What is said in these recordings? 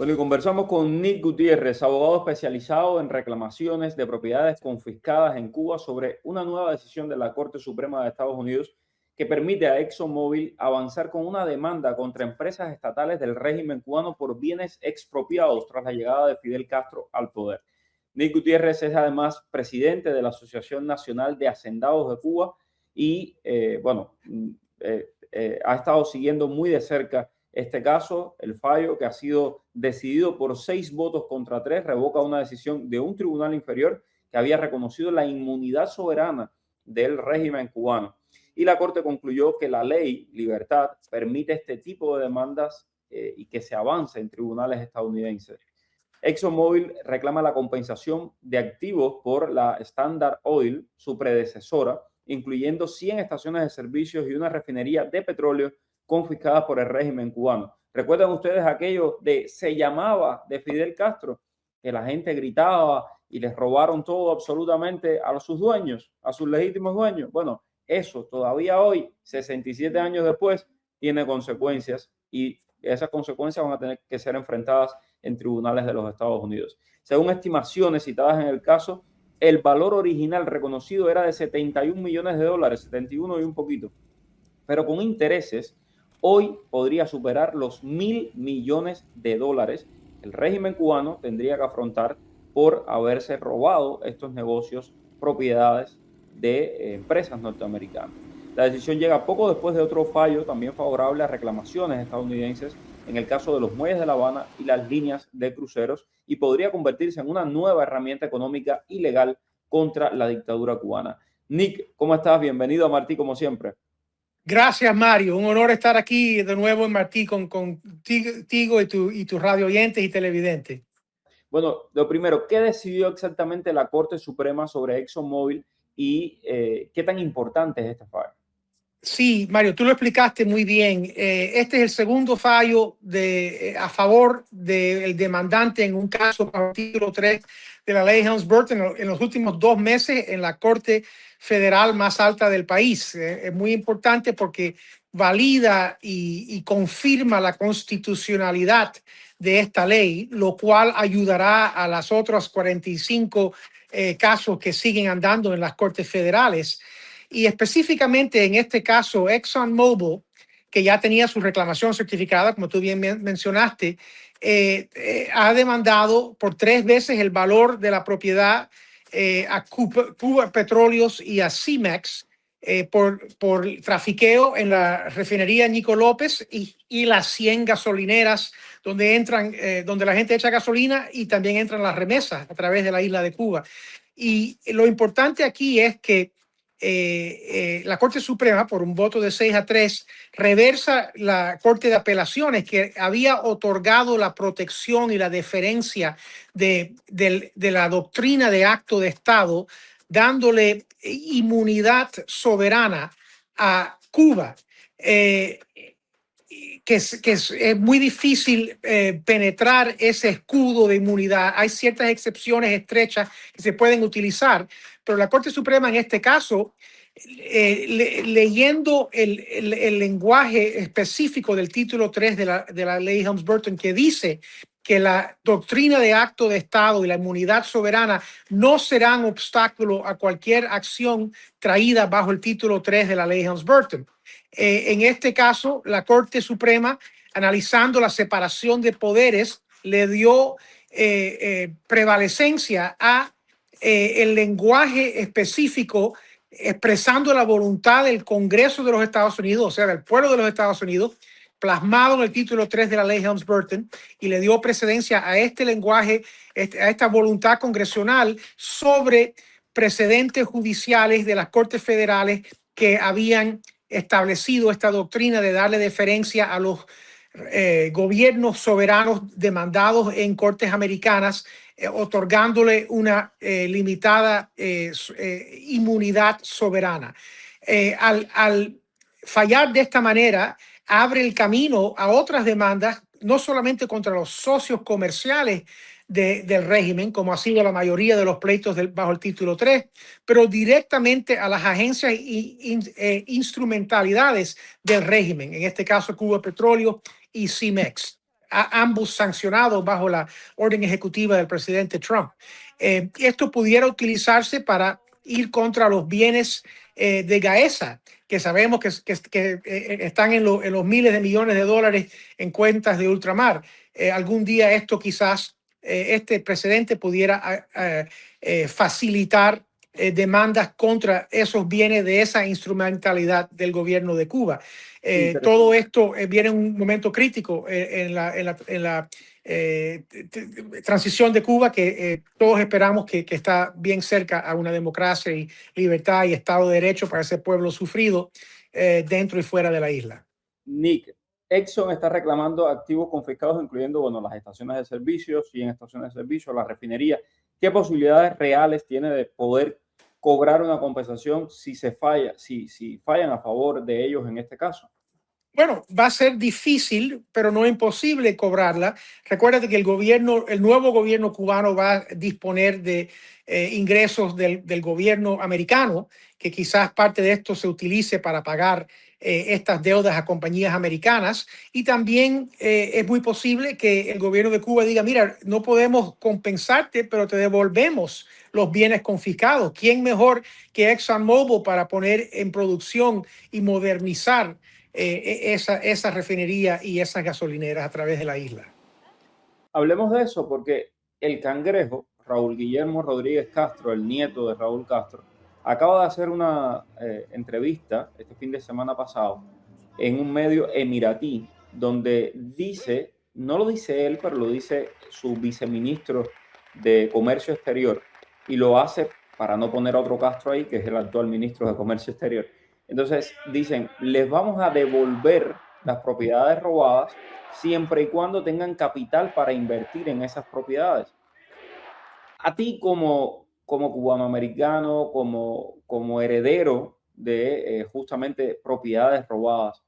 Bueno, y conversamos con Nick Gutiérrez, abogado especializado en reclamaciones de propiedades confiscadas en Cuba sobre una nueva decisión de la Corte Suprema de Estados Unidos que permite a ExxonMobil avanzar con una demanda contra empresas estatales del régimen cubano por bienes expropiados tras la llegada de Fidel Castro al poder. Nick Gutiérrez es además presidente de la Asociación Nacional de Hacendados de Cuba y, ha estado siguiendo muy de cerca este caso. El fallo, que ha sido decidido por 6 votos contra 3, revoca una decisión de un tribunal inferior que había reconocido la inmunidad soberana del régimen cubano. Y la Corte concluyó que la ley Libertad permite este tipo de demandas y que se avance en tribunales estadounidenses. ExxonMobil reclama la compensación de activos por la Standard Oil, su predecesora, incluyendo 100 estaciones de servicios y una refinería de petróleo confiscadas por el régimen cubano. ¿Recuerdan ustedes aquello de se llamaba de Fidel Castro? Que la gente gritaba y les robaron todo absolutamente a sus dueños, a sus legítimos dueños. Bueno, eso todavía hoy, 67 años después, tiene consecuencias y esas consecuencias van a tener que ser enfrentadas en tribunales de los Estados Unidos. Según estimaciones citadas en el caso, el valor original reconocido era de 71 millones de dólares, 71 y un poquito, pero con intereses hoy podría superar los 1.000 millones de dólares que el régimen cubano tendría que afrontar por haberse robado estos negocios, propiedades de empresas norteamericanas. La decisión llega poco después de otro fallo también favorable a reclamaciones estadounidenses en el caso de los muelles de La Habana y las líneas de cruceros, y podría convertirse en una nueva herramienta económica y legal contra la dictadura cubana. Nick, ¿cómo estás? Bienvenido a Martí, como siempre. Gracias, Mario. Un honor estar aquí de nuevo en Martí contigo y tus radio oyentes y televidentes. Bueno, lo primero, ¿qué decidió exactamente la Corte Suprema sobre ExxonMobil y qué tan importante es este fallo? Sí, Mario, tú lo explicaste muy bien. Este es el segundo fallo a favor del demandante en un caso bajo el título 3 de la ley Helms-Burton en los últimos 2 meses en la Corte Federal más alta del país. Es muy importante porque valida y confirma la constitucionalidad de esta ley, lo cual ayudará a las otras 45 casos que siguen andando en las Cortes Federales. Y específicamente en este caso, ExxonMobil, que ya tenía su reclamación certificada, como tú bien mencionaste, ha demandado por 3 veces el valor de la propiedad a Cuba Petróleos y a Cemex por trafiqueo en la refinería Nico López y las 100 gasolineras donde la gente echa gasolina y también entran las remesas a través de la isla de Cuba. Y lo importante aquí es que la Corte Suprema, por un voto de 6-3, reversa la Corte de Apelaciones, que había otorgado la protección y la deferencia de la doctrina de acto de Estado, dándole inmunidad soberana a Cuba. Que es muy difícil penetrar ese escudo de inmunidad. Hay ciertas excepciones estrechas que se pueden utilizar, pero la Corte Suprema en este caso, leyendo el lenguaje específico del título 3 de la ley Helms-Burton, que dice que la doctrina de acto de Estado y la inmunidad soberana no serán obstáculo a cualquier acción traída bajo el título 3 de la ley Helms-Burton. En este caso, la Corte Suprema, analizando la separación de poderes, le dio prevalecencia a el lenguaje específico expresando la voluntad del Congreso de los Estados Unidos, o sea, del pueblo de los Estados Unidos, plasmado en el título 3 de la ley Helms-Burton, y le dio precedencia a este lenguaje, a esta voluntad congresional sobre precedentes judiciales de las Cortes Federales que habían establecido esta doctrina de darle deferencia a los gobiernos soberanos demandados en cortes americanas, otorgándole una limitada inmunidad soberana. Al fallar de esta manera, abre el camino a otras demandas, no solamente contra los socios comerciales del régimen, como ha sido la mayoría de los pleitos bajo el título 3, pero directamente a las agencias instrumentalidades del régimen, en este caso Cuba Petróleo y Cemex. ambos sancionados bajo la orden ejecutiva del presidente Trump. Esto pudiera utilizarse para ir contra los bienes de Gaesa, que sabemos que están en los miles de millones de dólares en cuentas de ultramar. Algún día esto quizás, este precedente pudiera facilitar demandas contra esos bienes de esa instrumentalidad del gobierno de Cuba. Todo esto viene en un momento crítico en la transición de Cuba, que todos esperamos que está bien cerca a una democracia y libertad y Estado de Derecho para ese pueblo sufrido dentro y fuera de la isla. Nick, Exxon está reclamando activos confiscados, incluyendo, bueno, las estaciones de servicio, 100 estaciones de servicio, la refinería. ¿Qué posibilidades reales tiene de poder cobrar una compensación si fallan a favor de ellos en este caso? Bueno, va a ser difícil, pero no imposible cobrarla. Recuérdate que el nuevo gobierno cubano va a disponer de ingresos del gobierno americano, que quizás parte de esto se utilice para pagar estas deudas a compañías americanas. Y también es muy posible que el gobierno de Cuba diga, mira, no podemos compensarte, pero te devolvemos los bienes confiscados. ¿Quién mejor que ExxonMobil para poner en producción y modernizar esa refinería y esas gasolineras a través de la isla? Hablemos de eso porque el cangrejo, Raúl Guillermo Rodríguez Castro, el nieto de Raúl Castro, acaba de hacer una entrevista este fin de semana pasado en un medio emiratí, donde dice, no lo dice él, pero lo dice su viceministro de Comercio Exterior, y lo hace para no poner a otro Castro ahí, que es el actual ministro de Comercio Exterior. Entonces dicen, les vamos a devolver las propiedades robadas siempre y cuando tengan capital para invertir en esas propiedades. A ti como cubanoamericano, como heredero de justamente propiedades robadas,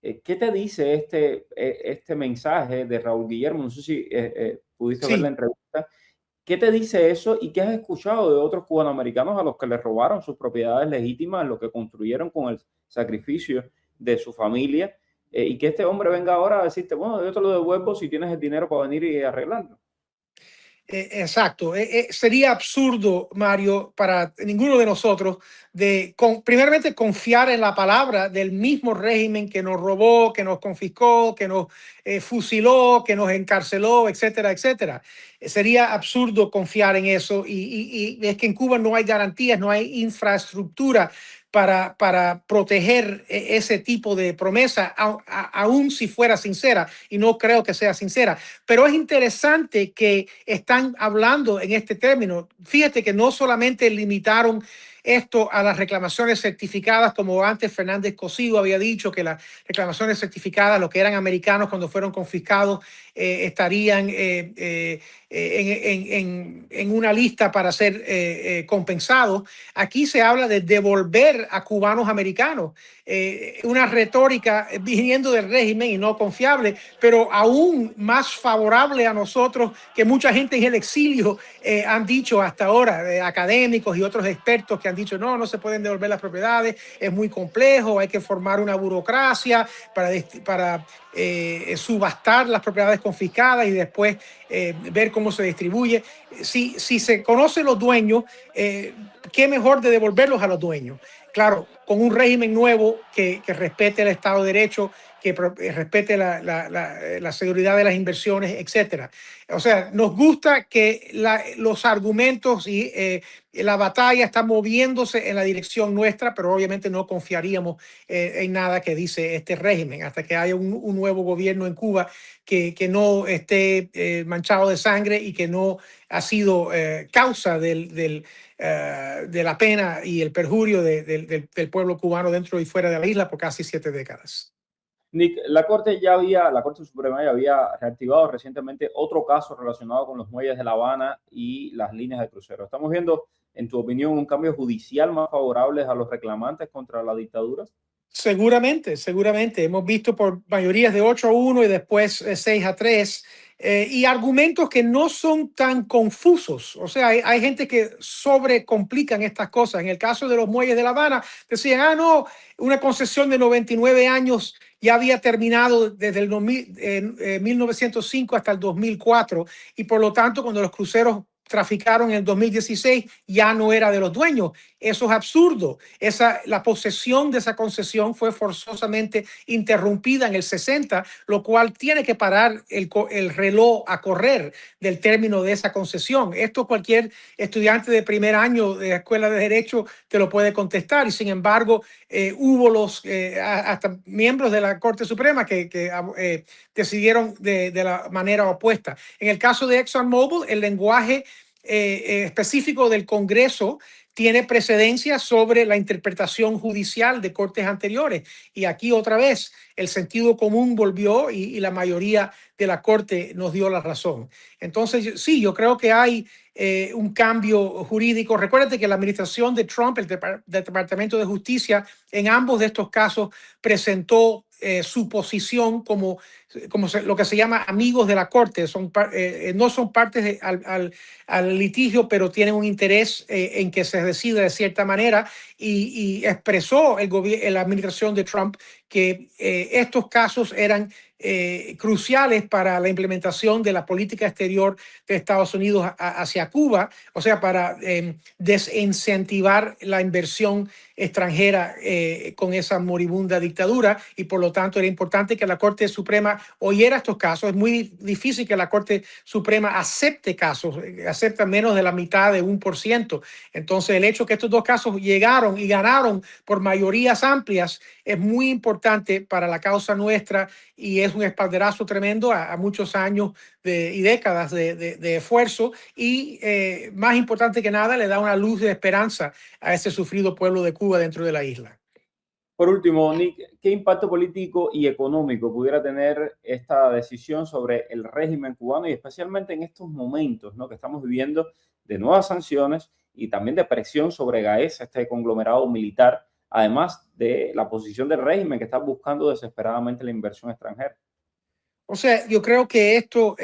¿qué te dice este mensaje de Raúl Guillermo? No sé si pudiste ver la entrevista. ¿Qué te dice eso y qué has escuchado de otros cubanoamericanos a los que les robaron sus propiedades legítimas, lo que construyeron con el sacrificio de su familia? Y que este hombre venga ahora a decirte, bueno, yo te lo devuelvo si tienes el dinero para venir y arreglarlo. Exacto. Sería absurdo, Mario, para ninguno de nosotros primeramente confiar en la palabra del mismo régimen que nos robó, que nos confiscó, que nos fusiló, que nos encarceló, etcétera, etcétera. Sería absurdo confiar en eso y es que en Cuba no hay garantías, no hay infraestructura para proteger ese tipo de promesa, aun si fuera sincera, y no creo que sea sincera. Pero es interesante que están hablando en este término. Fíjate que no solamente limitaron esto a las reclamaciones certificadas, como antes Fernández Cosido había dicho que las reclamaciones certificadas, los que eran americanos cuando fueron confiscados, estarían en una lista para ser compensados. Aquí se habla de devolver a cubanos americanos, una retórica viniendo del régimen y no confiable, pero aún más favorable a nosotros que mucha gente en el exilio han dicho hasta ahora, académicos y otros expertos que han dicho no se pueden devolver las propiedades, es muy complejo, hay que formar una burocracia para subastar las propiedades confiscadas y después ver cómo se distribuye. Si se conocen los dueños, qué mejor de devolverlos a los dueños. Claro, con un régimen nuevo que respete el Estado de Derecho, que respete la seguridad de las inversiones, etcétera. O sea, nos gusta que los argumentos y la batalla están moviéndose en la dirección nuestra, pero obviamente no confiaríamos en nada que dice este régimen hasta que haya un nuevo gobierno en Cuba que no esté manchado de sangre y que no ha sido causa de la pena y el perjurio del pueblo cubano dentro y fuera de la isla por casi 7 décadas. Nick, la Corte Suprema ya había reactivado recientemente otro caso relacionado con los muelles de La Habana y las líneas de crucero. ¿Estamos viendo, en tu opinión, un cambio judicial más favorable a los reclamantes contra la dictadura? Seguramente. Hemos visto por mayorías de 8-1 y después 6-3 y argumentos que no son tan confusos. O sea, hay gente que sobrecomplican estas cosas. En el caso de los muelles de La Habana, decían, no, una concesión de 99 años ya había terminado desde el 1905 hasta el 2004 y por lo tanto cuando los cruceros traficaron en el 2016 ya no era de los dueños. Eso es absurdo. La posesión de esa concesión fue forzosamente interrumpida en el 60, lo cual tiene que parar el reloj a correr del término de esa concesión. Esto cualquier estudiante de primer año de la Escuela de Derecho te lo puede contestar y sin embargo hubo hasta miembros de la Corte Suprema que decidieron de la manera opuesta. En el caso de ExxonMobil, el lenguaje específico del Congreso tiene precedencia sobre la interpretación judicial de cortes anteriores. Y aquí otra vez el sentido común volvió y la mayoría de la corte nos dio la razón. Entonces, sí, yo creo que hay un cambio jurídico. Recuérdate que la administración de Trump, el Departamento de Justicia, en ambos de estos casos presentó su posición como lo que se llama amigos de la corte. No son partes al litigio, pero tienen un interés en que se decida de cierta manera y expresó la administración de Trump que estos casos eran cruciales para la implementación de la política exterior de Estados Unidos hacia Cuba, o sea, para desincentivar la inversión extranjera con esa moribunda dictadura y por lo tanto era importante que la Corte Suprema oyera estos casos. Es muy difícil que la Corte Suprema acepte casos, acepta menos de la mitad de 1%. Entonces el hecho que estos dos casos llegaron y ganaron por mayorías amplias es muy importante para la causa nuestra y es un espaldarazo tremendo a muchos años y décadas de esfuerzo y más importante que nada le da una luz de esperanza a ese sufrido pueblo de Cuba dentro de la isla. Por último, Nick, ¿qué impacto político y económico pudiera tener esta decisión sobre el régimen cubano y especialmente en estos momentos, ¿no?, que estamos viviendo de nuevas sanciones y también de presión sobre Gaesa, este conglomerado militar, además de la posición del régimen que está buscando desesperadamente la inversión extranjera? O sea, yo creo que esto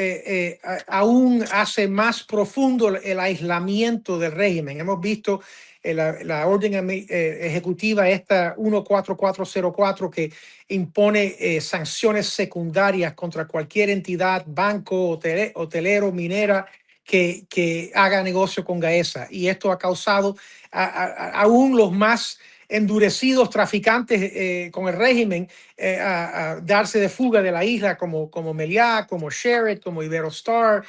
aún hace más profundo el aislamiento del régimen. Hemos visto la orden ejecutiva esta 14404 que impone sanciones secundarias contra cualquier entidad, banco, hotelero, minera que haga negocio con Gaesa. Y esto ha causado aún los más endurecidos traficantes con el régimen a darse de fuga de la isla como Meliá, como Sherritt, como Iberostar,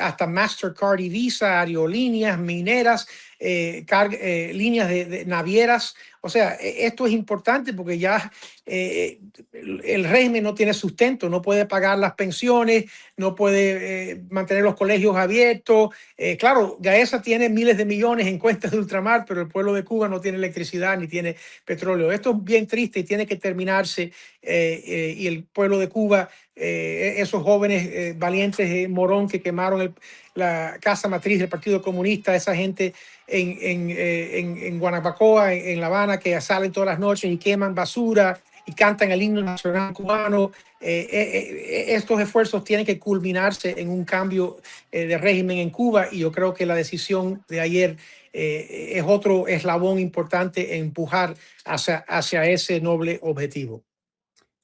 hasta Mastercard y Visa, aerolíneas, mineras, líneas de navieras. O sea, esto es importante porque ya el régimen no tiene sustento, no puede pagar las pensiones, no puede mantener los colegios abiertos. Claro, Gaesa tiene miles de millones en cuentas de ultramar, pero el pueblo de Cuba no tiene electricidad ni tiene petróleo. Esto es bien triste y tiene que terminarse. Y el pueblo de Cuba, esos jóvenes valientes Morón que quemaron la casa matriz del Partido Comunista, esa gente en Guanabacoa, en La Habana, que salen todas las noches y queman basura y cantan el himno nacional cubano. Estos esfuerzos tienen que culminarse en un cambio de régimen en Cuba y yo creo que la decisión de ayer es otro eslabón importante en empujar hacia ese noble objetivo.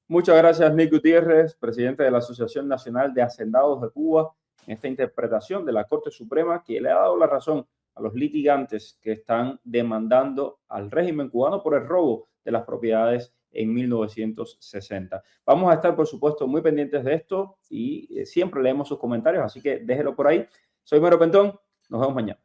Muchas gracias, Nick Gutiérrez, presidente de la Asociación Nacional de Hacendados de Cuba, en esta interpretación de la Corte Suprema que le ha dado la razón a los litigantes que están demandando al régimen cubano por el robo de las propiedades en 1960. Vamos a estar, por supuesto, muy pendientes de esto y siempre leemos sus comentarios, así que déjelo por ahí. Soy Mero Pentón, nos vemos mañana.